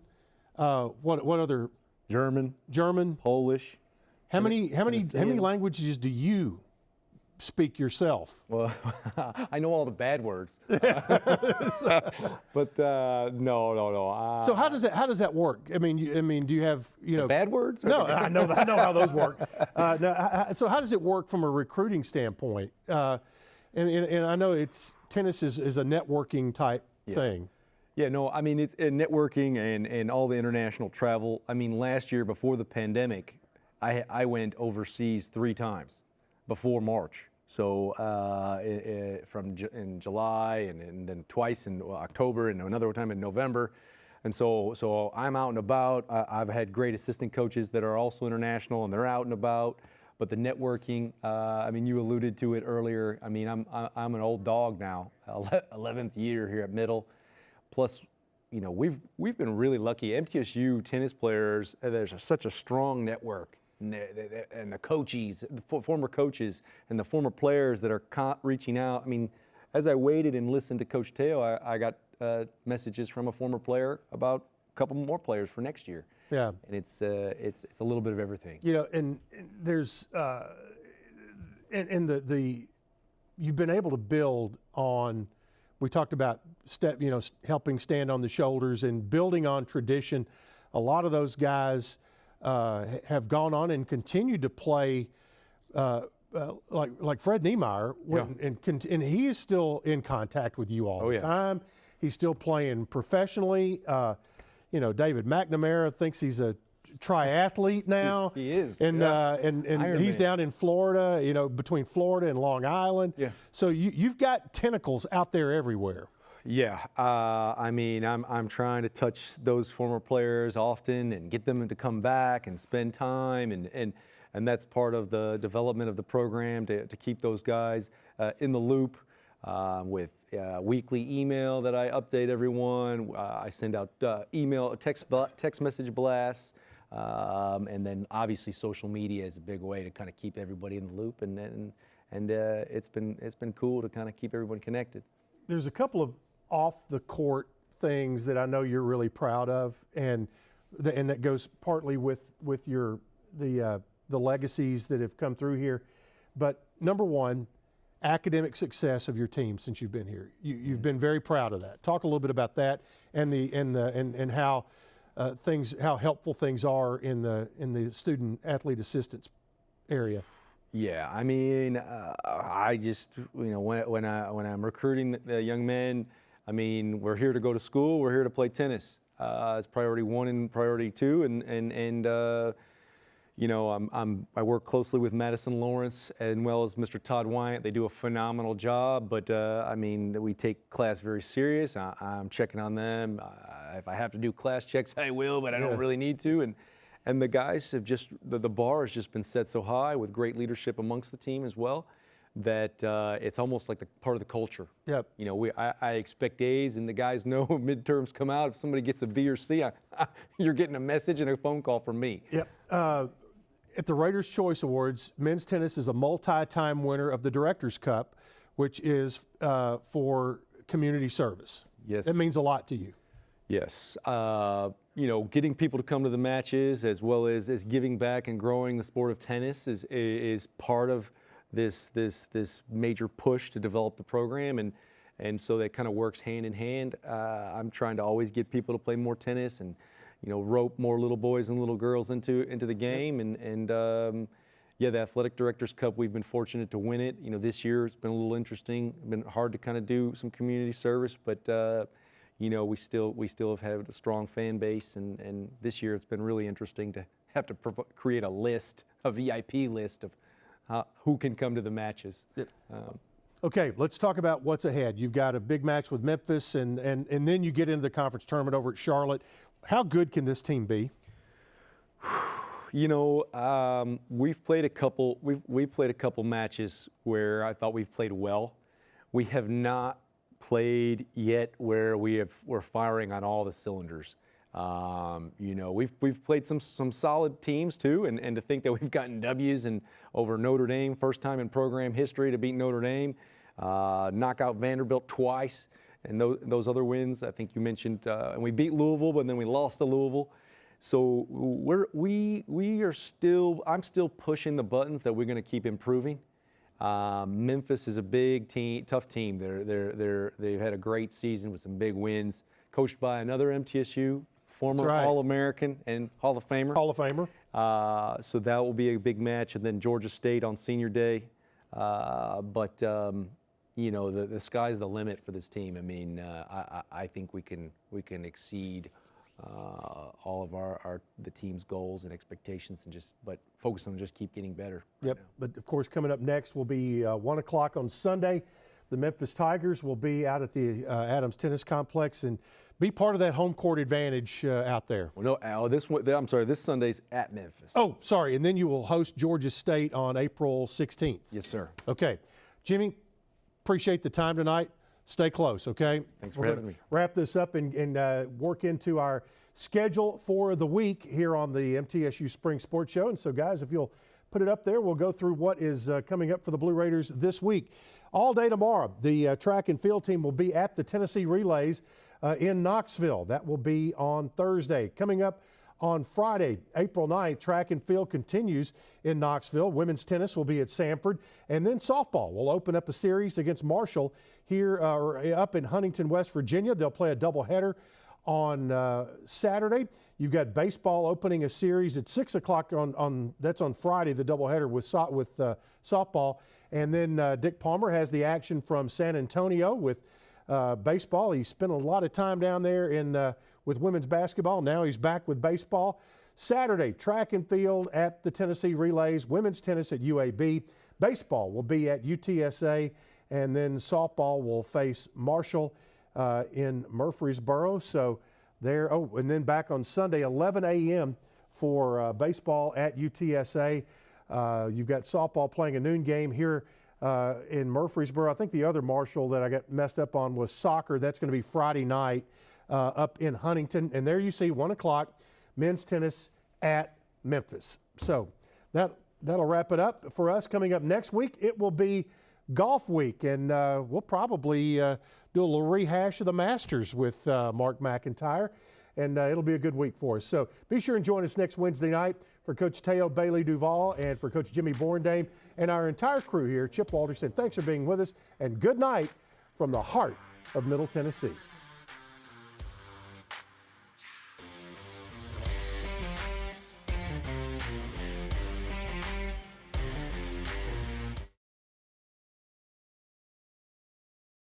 What other? German, Polish. How many languages do you speak yourself. Well, I know all the bad words, but no. So how does that work? I mean, do you have Bad words? No, I know how those work. So how does it work from a recruiting standpoint? And I know tennis is a networking type thing. Yeah, no, I mean, it's networking and all the international travel. I mean, last year before the pandemic, I went overseas 3 times before March. So in July and then twice in October and another time in November. And so I'm out and about. I've had great assistant coaches that are also international, and they're out and about. But the networking, I mean, you alluded to it earlier. I mean, I'm an old dog now, 11th year here at Middle. Plus, we've been really lucky. MTSU tennis players, there's such a strong network, and the coaches, the former coaches, and the former players that are reaching out. I mean, as I waited and listened to Coach Teo, I got messages from a former player about a couple more players for next year. Yeah, and it's a little bit of everything. And there's you've been able to build on. We talked about helping stand on the shoulders and building on tradition. A lot of those guys have gone on and continued to play, like Fred Niemeyer, and he is still in contact with you all the time. He's still playing professionally. David McNamara thinks he's a triathlete now. He is. And he's down in Florida, between Florida and Long Island. Yeah. So you've got tentacles out there everywhere. Yeah. I mean, I'm trying to touch those former players often and get them to come back and spend time, and that's part of the development of the program to keep those guys in the loop. With weekly email that I update everyone. I send out text message blasts, and then obviously social media is a big way to kind of keep everybody in the loop, and it's been cool to kind of keep everyone connected. There's a couple of off the court things that I know you're really proud of, and that goes partly with the legacies that have come through here. But number one, academic success of your team since you've been here. You've been very proud of that. Talk a little bit about that and how how helpful things are in the student athlete assistance area. Yeah, I mean, I just when I'm recruiting the young men, I mean, we're here to go to school. We're here to play tennis. It's priority 1 and priority 2, and I work closely with Madison Lawrence as well as Mr. Todd Wyant. They do a phenomenal job, but I mean, we take class very serious. I'm checking on them. If I have to do class checks, I will, but I don't really need to. And the guys have just, the bar has just been set so high with great leadership amongst the team as well, that it's almost like part of the culture. Yep. I expect A's, and the guys know midterms come out. If somebody gets a B or C, you're getting a message and a phone call from me. Yep. At the Writers' Choice Awards, men's tennis is a multi-time winner of the Directors' Cup, which is for community service. Yes. That means a lot to you. Yes. Getting people to come to the matches as well as giving back and growing the sport of tennis is part of this major push to develop the program, and so that kind of works hand in hand. I'm trying to always get people to play more tennis and rope more little boys and little girls into the game, and the Athletic Directors Cup, we've been fortunate to win it. This year it's been a little interesting. It's been hard to kind of do some community service, but we still have had a strong fan base, and this year it's been really interesting to have to create a VIP list of who can come to the matches. Yep. Okay, let's talk about what's ahead. You've got a big match with Memphis, and then you get into the conference tournament over at Charlotte. How good can this team be? We've played a couple matches where I thought we've played well. We have not played yet where we're firing on all the cylinders. We've played some solid teams too, and to think that we've gotten W's over Notre Dame, first time in program history to beat Notre Dame, knock out Vanderbilt twice, and those other wins, I think you mentioned, and we beat Louisville, but then we lost to Louisville. So I'm still pushing the buttons that we're going to keep improving. Memphis is a big team, tough team. They've had a great season with some big wins, coached by another MTSU former All-American and Hall of Famer. Hall of Famer. So that will be a big match, and then Georgia State on Senior Day. You know, the sky's the limit for this team. I mean, I think we can exceed all of the team's goals and expectations, and but focus on just keep getting better. Yep. But of course, coming up next will be 1 o'clock on Sunday. The Memphis Tigers will be out at the Adams Tennis Complex and be part of that home court advantage out there. Well, no, Al, I'm sorry, this Sunday's at Memphis. Oh, sorry. And then you will host Georgia State on April 16th. Yes, sir. Okay. Jimmy, appreciate the time tonight. Stay close, okay? Thanks for having me. Wrap this up and work into our schedule for the week here on the MTSU Spring Sports Show. And so, guys, if you'll put it up there, we'll go through what is coming up for the Blue Raiders this week. All day tomorrow, the track and field team will be at the Tennessee Relays in Knoxville. That will be on Thursday. Coming up on Friday, April 9th, track and field continues in Knoxville. Women's tennis will be at Sanford. And then softball will open up a series against Marshall here up in Huntington, West Virginia. They'll play a doubleheader on Saturday. You've got baseball opening a series at 6 o'clock that's on Friday, the doubleheader with softball. And then Dick Palmer has the action from San Antonio with baseball. He spent a lot of time down there with women's basketball. Now he's back with baseball. Saturday, track and field at the Tennessee Relays, women's tennis at UAB. Baseball will be at UTSA, and then softball will face Marshall in Murfreesboro. So there, and then back on Sunday, 11 a.m. for baseball at UTSA. You've got softball playing a noon game here in Murfreesboro. I think the other Marshall that I got messed up on was soccer. That's going to be Friday night up in Huntington. And there you see 1 o'clock, men's tennis at Memphis. So that'll wrap it up for us. Coming up next week, it will be golf week, and we'll probably do a little rehash of the Masters with Mark McIntyre, and it'll be a good week for us. So be sure and join us next Wednesday night. For Coach Teo Bailey Duval and for Coach Jimmy Borndame and our entire crew here, Chip Walters, thanks for being with us, and good night from the heart of Middle Tennessee.